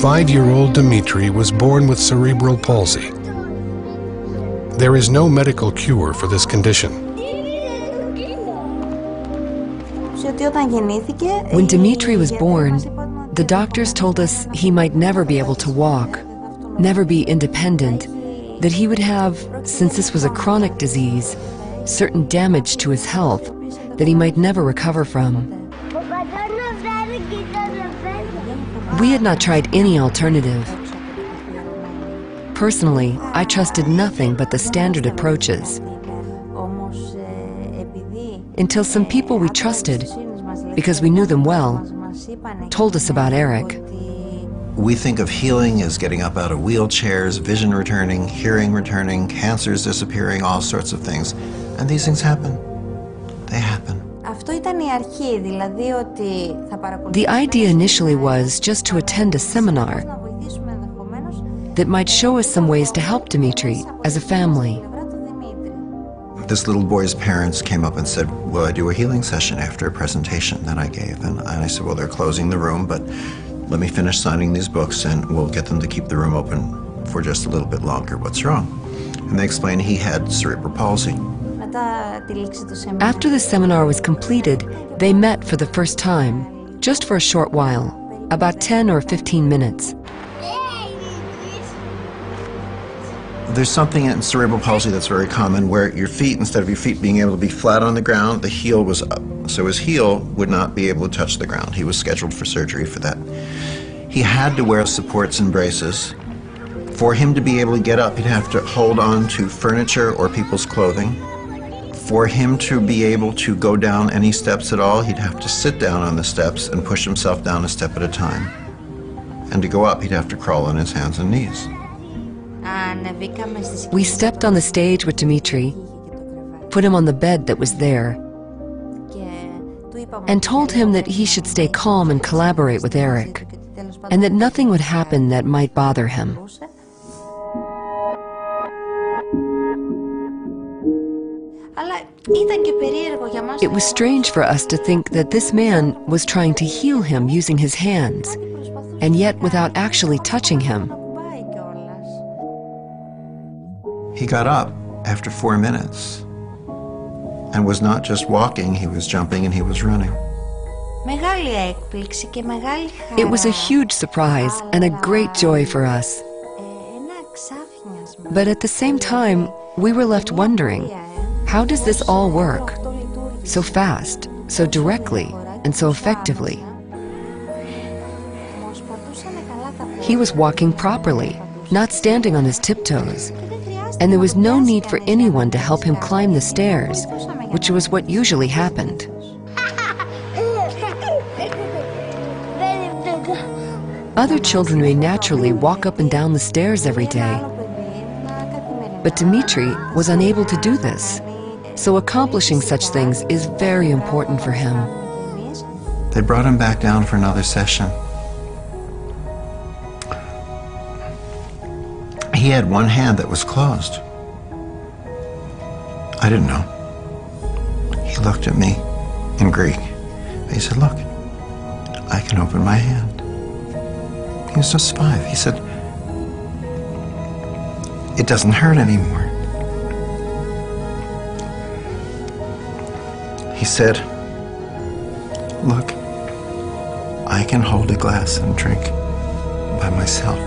5-year-old Dimitri was born with cerebral palsy. There is no medical cure for this condition. When Dimitri was born, the doctors told us he might never be able to walk, never be independent, that he would have, since this was a chronic disease, certain damage to his health that he might never recover from. We had not tried any alternative. Personally, I trusted nothing but the standard approaches, until some people we trusted, because we knew them well, told us about Eric. We think of healing as getting up out of wheelchairs, vision returning, hearing returning, cancers disappearing, all sorts of things. And these things happen. They happen. The idea initially was just to attend a seminar that might show us some ways to help Dimitri as a family. This little boy's parents came up and said, will I do a healing session after a presentation that I gave? And I said, well, they're closing the room, but let me finish signing these books and we'll get them to keep the room open for just a little bit longer. What's wrong? And they explained he had cerebral palsy. After the seminar was completed, they met for the first time, just for a short while, about 10 or 15 minutes. There's something in cerebral palsy that's very common where your feet, instead of your feet being able to be flat on the ground, the heel was up. So his heel would not be able to touch the ground. He was scheduled for surgery for that. He had to wear supports and braces. For him to be able to get up, he'd have to hold on to furniture or people's clothing. For him to be able to go down any steps at all, he'd have to sit down on the steps and push himself down a step at a time. And to go up, he'd have to crawl on his hands and knees. We stepped on the stage with Dimitri, put him on the bed that was there, and told him that he should stay calm and collaborate with Eric, and that nothing would happen that might bother him. It was strange for us to think that this man was trying to heal him using his hands, and yet without actually touching him. He got up after 4 minutes and was not just walking, he was jumping and he was running. It was a huge surprise and a great joy for us. But at the same time, we were left wondering, how does this all work? So fast, so directly, and so effectively. He was walking properly, not standing on his tiptoes. And there was no need for anyone to help him climb the stairs, which was what usually happened. Other children may naturally walk up and down the stairs every day. But Dimitri was unable to do this, so accomplishing such things is very important for him. They brought him back down for another session. He had one hand that was closed. I didn't know. He looked at me in Greek. He said, look, I can open my hand. He was just 5. He said, it doesn't hurt anymore. He said, look, I can hold a glass and drink by myself.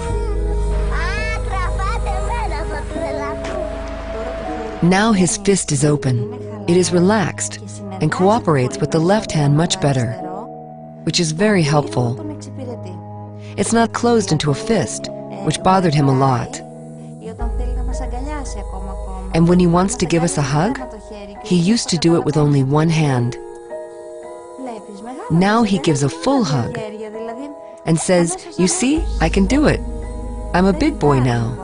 Now his fist is open. It is relaxed and cooperates with the left hand much better, which is very helpful. It's not closed into a fist, which bothered him a lot. And when he wants to give us a hug, he used to do it with only one hand. Now he gives a full hug and says, you see, I can do it. I'm a big boy now.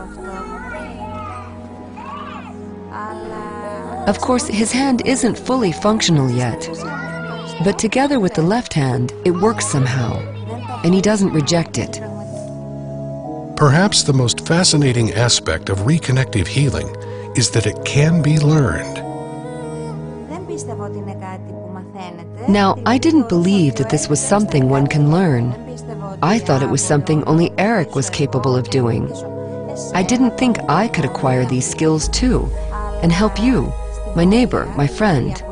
Of course, his hand isn't fully functional yet, but together with the left hand, it works somehow, and he doesn't reject it. Perhaps the most fascinating aspect of reconnective healing is that it can be learned. Now, I didn't believe that this was something one can learn, I thought it was something only Eric was capable of doing. I didn't think I could acquire these skills too, and help you, my neighbor, my friend.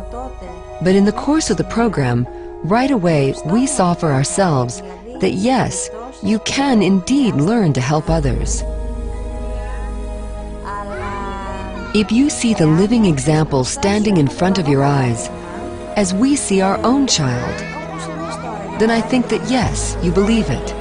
But in the course of the program, right away we saw for ourselves that yes, you can indeed learn to help others. If you see the living example standing in front of your eyes, as we see our own child, then I think that yes, you believe it.